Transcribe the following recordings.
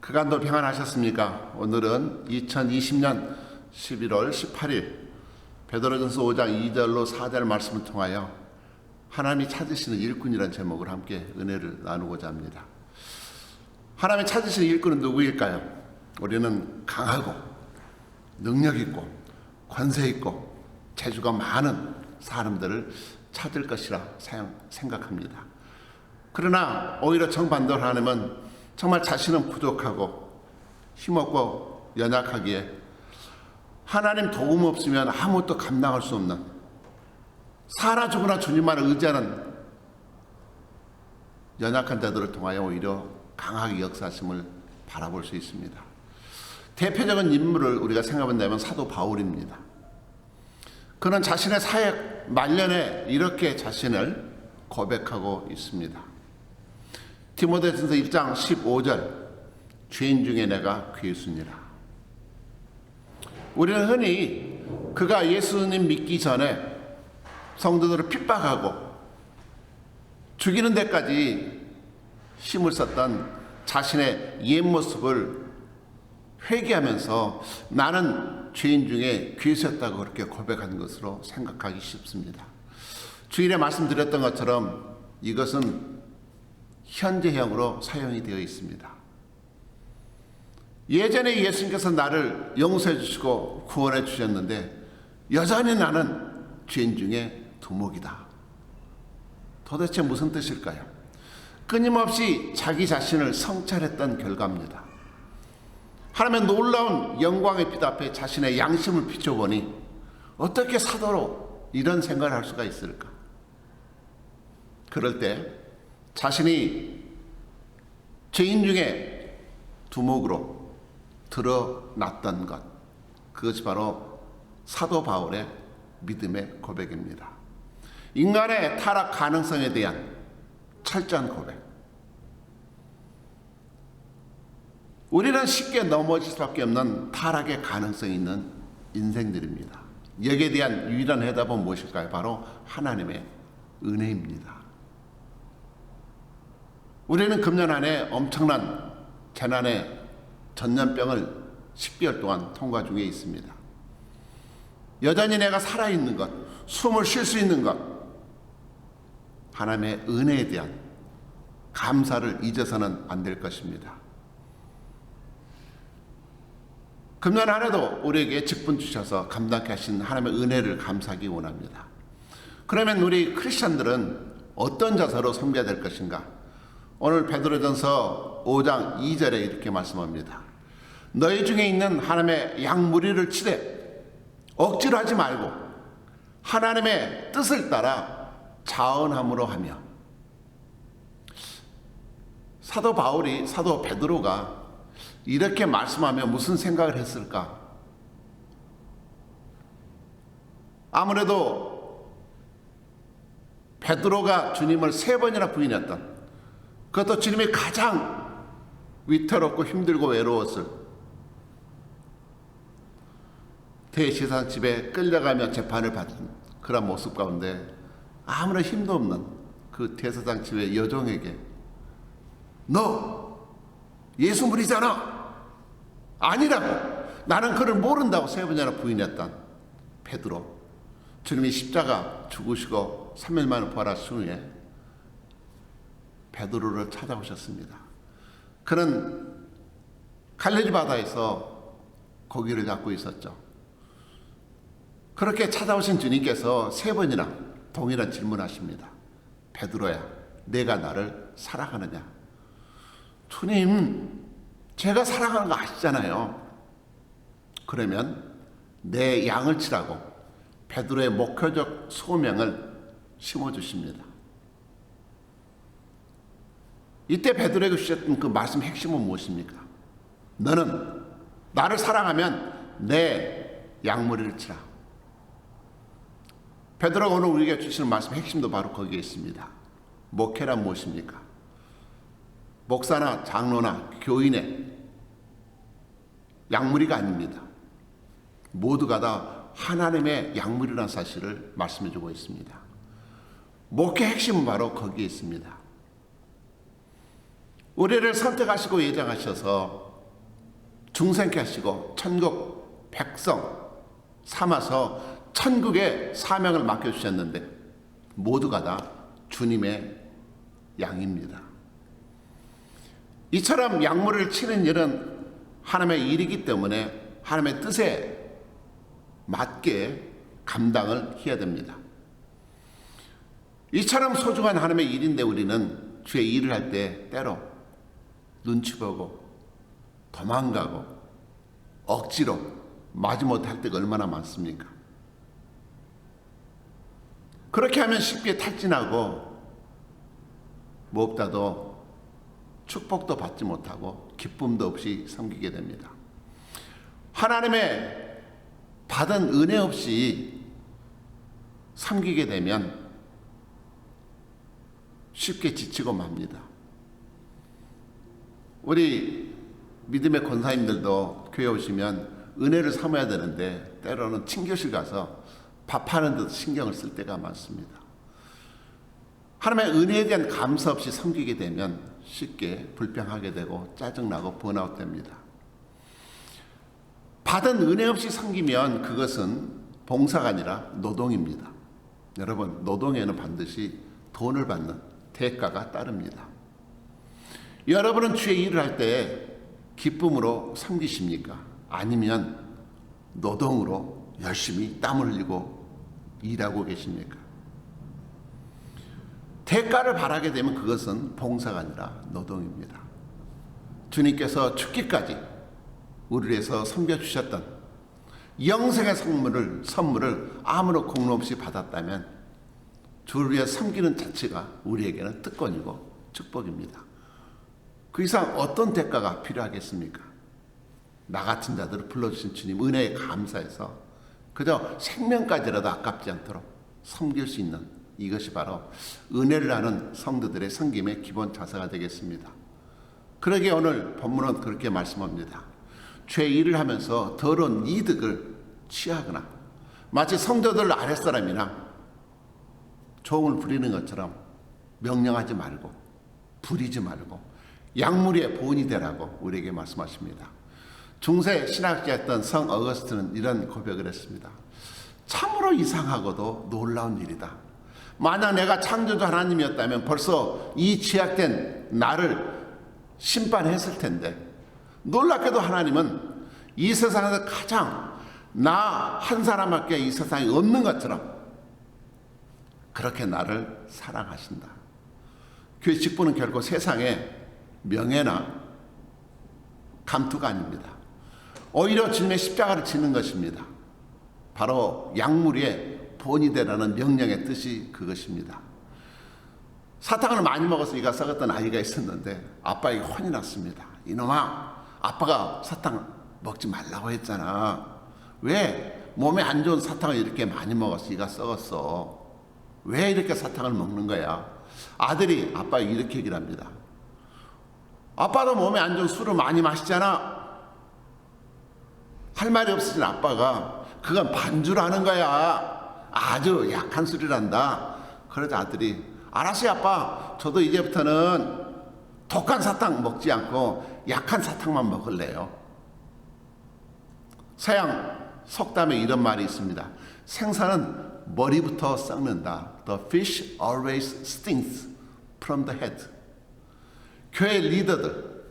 그간도 평안하셨습니까? 오늘은 2020년 11월 18일 베드로전서 5장 2절로 4절 말씀을 통하여 하나님이 찾으시는 일꾼이라는 제목을 함께 은혜를 나누고자 합니다. 하나님이 찾으시는 일꾼은 누구일까요? 우리는 강하고 능력 있고 권세 있고 재주가 많은 사람들을 찾을 것이라 생각합니다. 그러나 오히려 정반대로 하나님은 정말 자신은 부족하고 힘없고 연약하기에 하나님 도움 없으면 아무것도 감당할 수 없는, 살아 죽으나 주님만을 의지하는 연약한 자들을 통하여 오히려 강하게 역사하심을 바라볼 수 있습니다. 대표적인 인물을 우리가 생각한다면 사도 바울입니다. 그는 자신의 사역 말년에 이렇게 자신을 고백하고 있습니다. 디모데전서 1장 15절, 죄인 중에 내가 괴수니라. 우리는 흔히 그가 예수님 믿기 전에 성도들을 핍박하고 죽이는 데까지 힘을 썼던 자신의 옛 모습을 회개하면서 나는 죄인 중에 괴수였다고 그렇게 고백한 것으로 생각하기 쉽습니다. 주일에 말씀드렸던 것처럼 이것은 현재형으로 사용이 되어 있습니다. 예전에 예수님께서 나를 용서해 주시고 구원해 주셨는데 여전히 나는 죄인 중에 두목이다. 도대체 무슨 뜻일까요? 끊임없이 자기 자신을 성찰했던 결과입니다. 하나님의 놀라운 영광의 빛 앞에 자신의 양심을 비춰보니 어떻게 사도로 이런 생각을 할 수가 있을까? 그럴 때 자신이 죄인 중에 두목으로 드러났던 것, 그것이 바로 사도 바울의 믿음의 고백입니다. 인간의 타락 가능성에 대한 철저한 고백. 우리는 쉽게 넘어질 수밖에 없는 타락의 가능성이 있는 인생들입니다. 여기에 대한 유일한 해답은 무엇일까요? 바로 하나님의 은혜입니다. 우리는 금년 안에 엄청난 재난의 전염병을 10개월 동안 통과 중에 있습니다. 여전히 내가 살아있는 것, 숨을 쉴 수 있는 것, 하나님의 은혜에 대한 감사를 잊어서는 안 될 것입니다. 금년 안에도 우리에게 직분 주셔서 감당케 하신 하나님의 은혜를 감사하기 원합니다. 그러면 우리 크리스천들은 어떤 자세로 섬겨야 될 것인가? 오늘 베드로전서 5장 2절에 이렇게 말씀합니다. 너희 중에 있는 하나님의 양무리를 치되 억지로 하지 말고 하나님의 뜻을 따라 자언함으로 하며. 사도 바울이, 사도 베드로가 이렇게 말씀하며 무슨 생각을 했을까? 아무래도 베드로가 주님을 3번이나 부인했던, 그것도 주님이 가장 위태롭고 힘들고 외로웠을 대제사장집에 끌려가며 재판을 받은 그런 모습 가운데 아무런 힘도 없는 그 대제사장집의 여종에게 너 예수 무리잖아, 아니라고, 나는 그를 모른다고 3번이나 부인했던 베드로, 주님이 십자가 죽으시고 3일 만에 부활하신 후에 베드로를 찾아오셨습니다. 그는 갈릴리 바다에서 고기를 잡고 있었죠. 그렇게 찾아오신 주님께서 3번이나 동일한 질문하십니다. 베드로야, 내가 나를 사랑하느냐? 주님, 제가 사랑하는 거 아시잖아요. 그러면 내 양을 치라고 베드로의 목표적 소명을 심어주십니다. 이때 베드로에게 주셨던 그 말씀 핵심은 무엇입니까? 너는 나를 사랑하면 내 양무리를 치라. 베드로가 오늘 우리에게 주시는 말씀 핵심도 바로 거기에 있습니다. 목회란 무엇입니까? 목사나 장로나 교인의 양무리가 아닙니다. 모두가 다 하나님의 양무리라는 사실을 말씀해주고 있습니다. 목회 핵심은 바로 거기에 있습니다. 우리를 선택하시고 예정하셔서 중생케 하시고 천국 백성 삼아서 천국의 사명을 맡겨주셨는데 모두가 다 주님의 양입니다. 이처럼 양무리를 치는 일은 하나님의 일이기 때문에 하나님의 뜻에 맞게 감당을 해야 됩니다. 이처럼 소중한 하나님의 일인데 우리는 주의 일을 할 때 때로 눈치 보고 도망가고 억지로 마지못해 할 때가 얼마나 많습니까? 그렇게 하면 쉽게 탈진하고 무엇보다도 축복도 받지 못하고 기쁨도 없이 섬기게 됩니다. 하나님의 받은 은혜 없이 섬기게 되면 쉽게 지치고 맙니다. 우리 믿음의 권사님들도 교회 오시면 은혜를 삼아야 되는데 때로는 친교실 가서 밥하는 듯 신경을 쓸 때가 많습니다. 하나님의 은혜에 대한 감사 없이 섬기게 되면 쉽게 불평하게 되고 짜증나고 번아웃 됩니다. 받은 은혜 없이 섬기면 그것은 봉사가 아니라 노동입니다. 여러분, 노동에는 반드시 돈을 받는 대가가 따릅니다. 여러분은 주의 일을 할 때 기쁨으로 섬기십니까? 아니면 노동으로 열심히 땀을 흘리고 일하고 계십니까? 대가를 바라게 되면 그것은 봉사가 아니라 노동입니다. 주님께서 죽기까지 우리를 위해서 섬겨주셨던 영생의 선물을 아무런 공로 없이 받았다면 주를 위해 섬기는 자체가 우리에게는 특권이고 축복입니다. 그 이상 어떤 대가가 필요하겠습니까? 나 같은 자들을 불러주신 주님 은혜에 감사해서 그저 생명까지라도 아깝지 않도록 섬길 수 있는 이것이 바로 은혜를 아는 성도들의 섬김의 기본 자세가 되겠습니다. 그러기에 오늘 본문은 그렇게 말씀합니다. 죄 일을 하면서 더러운 이득을 취하거나 마치 성도들 아랫사람이나 종을 부리는 것처럼 명령하지 말고 부리지 말고 양무리의 본이 되라고 우리에게 말씀하십니다. 중세 신학자였던 성 어거스틴은 이런 고백을 했습니다. 참으로 이상하고도 놀라운 일이다. 만약 내가 창조주 하나님이었다면 벌써 이 죄악된 나를 심판했을 텐데 놀랍게도 하나님은 이 세상에서 가장 나 한 사람밖에 이 세상에 없는 것처럼 그렇게 나를 사랑하신다. 그의 직분은 결코 세상의 명예나 감투가 아닙니다. 오히려 주님의 십자가를 지는 것입니다. 바로 양무리의 본이 되라는 명령의 뜻이 그것입니다. 사탕을 많이 먹어서 이가 썩었던 아이가 있었는데 아빠에게 혼이 났습니다. 이놈아, 아빠가 사탕 먹지 말라고 했잖아. 왜 몸에 안 좋은 사탕을 이렇게 많이 먹어서 이가 썩었어? 왜 이렇게 사탕을 먹는 거야? 아들이 아빠에게 이렇게 얘기를 합니다. 아빠도 몸에 안 좋은 술을 많이 마시잖아. 할 말이 없으신 아빠가 그건 반주라는 거야. 아주 약한 술이란다. 그러자 아들이 알았어요 아빠. 저도 이제부터는 독한 사탕 먹지 않고 약한 사탕만 먹을래요. 서양 속담에 이런 말이 있습니다. 생선은 머리부터 썩는다. The fish always stinks from the head. 교회 리더들,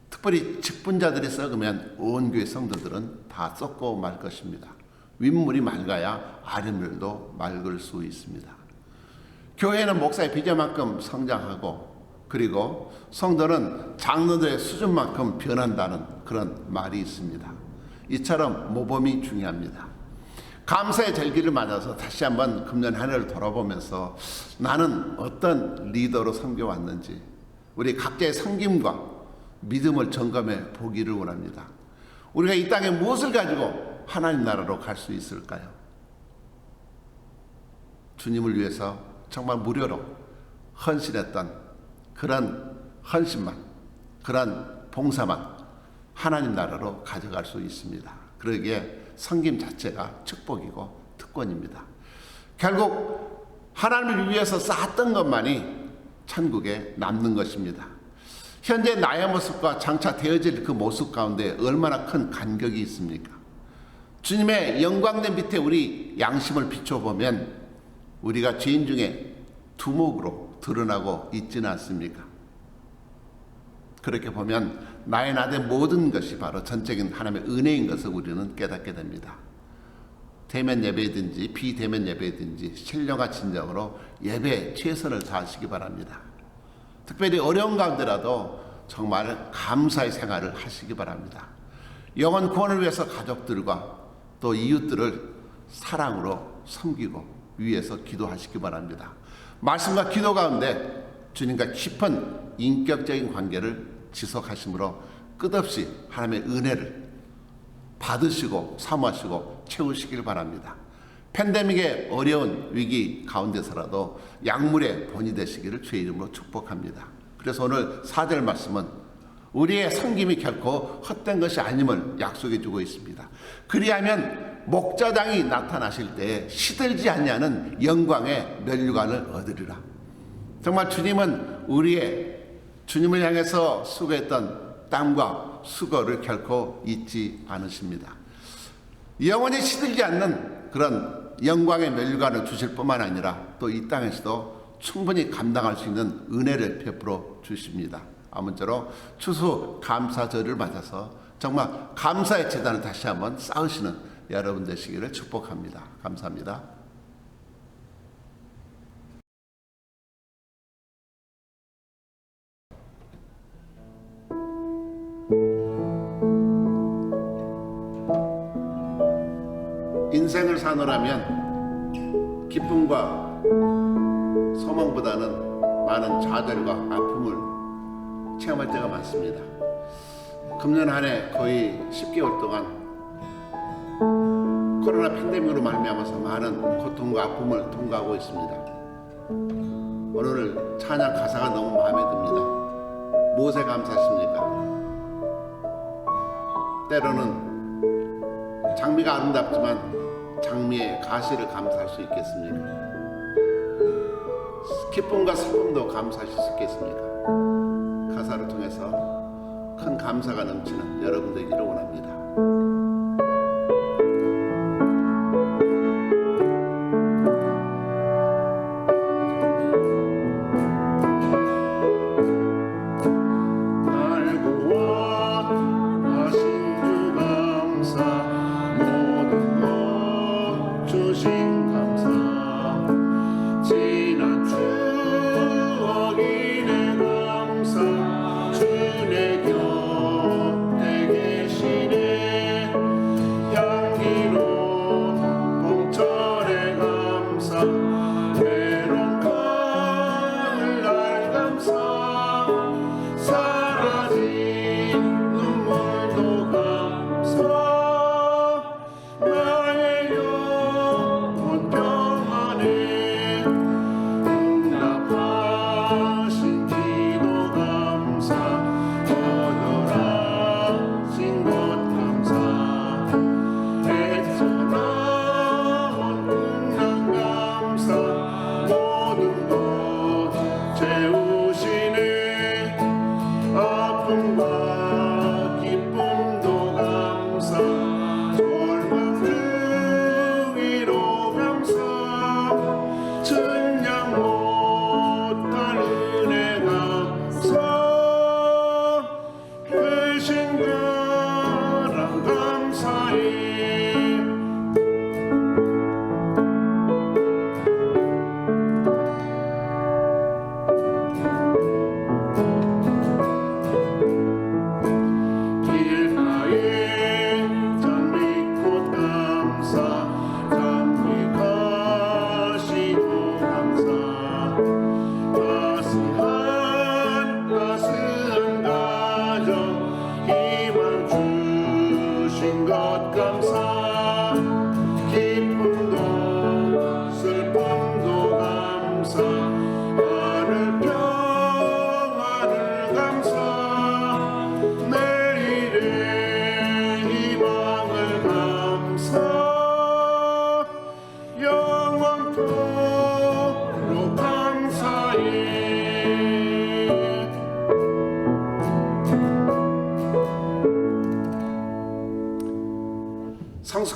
특별히 직분자들이 썩으면 온 교회 성도들은 다 썩고 말 것입니다. 윗물이 맑아야 아랫물도 맑을 수 있습니다. 교회는 목사의 비전만큼 성장하고 그리고 성도는 장로들의 수준만큼 변한다는 그런 말이 있습니다. 이처럼 모범이 중요합니다. 감사의 절기를 맞아서 다시 한번 금년 한 해를 돌아보면서 나는 어떤 리더로 섬겨왔는지 우리 각자의 섬김과 믿음을 점검해 보기를 원합니다. 우리가 이 땅에 무엇을 가지고 하나님 나라로 갈 수 있을까요? 주님을 위해서 정말 무료로 헌신했던 그런 헌신만, 그런 봉사만 하나님 나라로 가져갈 수 있습니다. 그러기에 섬김 자체가 축복이고 특권입니다. 결국 하나님을 위해서 쌓았던 것만이 천국에 남는 것입니다. 현재 나의 모습과 장차 되어질 그 모습 가운데 얼마나 큰 간격이 있습니까? 주님의 영광된 밑에 우리 양심을 비춰보면 우리가 죄인 중에 두목으로 드러나고 있지는 않습니까? 그렇게 보면 나의 나의 모든 것이 바로 전적인 하나님의 은혜인 것을 우리는 깨닫게 됩니다. 대면 예배든지 비대면 예배든지 신령과 진정으로 예배에 최선을 다하시기 바랍니다. 특별히 어려운 가운데라도 정말 감사의 생활을 하시기 바랍니다. 영혼 구원을 위해서 가족들과 또 이웃들을 사랑으로 섬기고 위해서 기도하시기 바랍니다. 말씀과 기도 가운데 주님과 깊은 인격적인 관계를 지속하심으로 끝없이 하나님의 은혜를 받으시고 사모하시고 채우시길 바랍니다. 팬데믹의 어려운 위기 가운데서라도 약물의 본이 되시기를 주의 이름으로 축복합니다. 그래서 오늘 4절 말씀은 우리의 섬김이 결코 헛된 것이 아님을 약속해 주고 있습니다. 그리하면 목자장이 나타나실 때 시들지 아니하는 영광의 면류관을 얻으리라. 정말 주님은 주님을 향해서 수고했던 땀과 수고를 결코 잊지 않으십니다. 영원히 시들지 않는 그런 영광의 면류관을 주실 뿐만 아니라 또 이 땅에서도 충분히 감당할 수 있는 은혜를 베풀어 주십니다. 아무쪼록 추수 감사절을 맞아서 정말 감사의 재단을 다시 한번 쌓으시는 여러분 되시기를 축복합니다. 감사합니다. 인생을 사노라면 기쁨과 소망보다는 많은 좌절과 아픔을 체험할 때가 많습니다. 금년 한 해 거의 10개월 동안 코로나 팬데믹으로 말미암아서 많은 고통과 아픔을 통과하고 있습니다. 오늘 찬양 가사가 너무 마음에 듭니다. 무엇에 감사하십니까? 때로는 장미가 아름답지만 장미의 가시를 감사할 수 있겠습니까? 기쁨과 슬픔도 감사하실 수 있겠습니까? 가사를 통해서 큰 감사가 넘치는 여러분들에게 원합니다.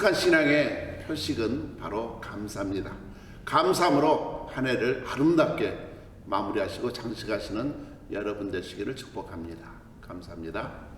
성숙한 신앙의 표식은 바로 감사입니다. 감사함으로 한 해를 아름답게 마무리하시고 장식하시는 여러분 되시기를 축복합니다. 감사합니다.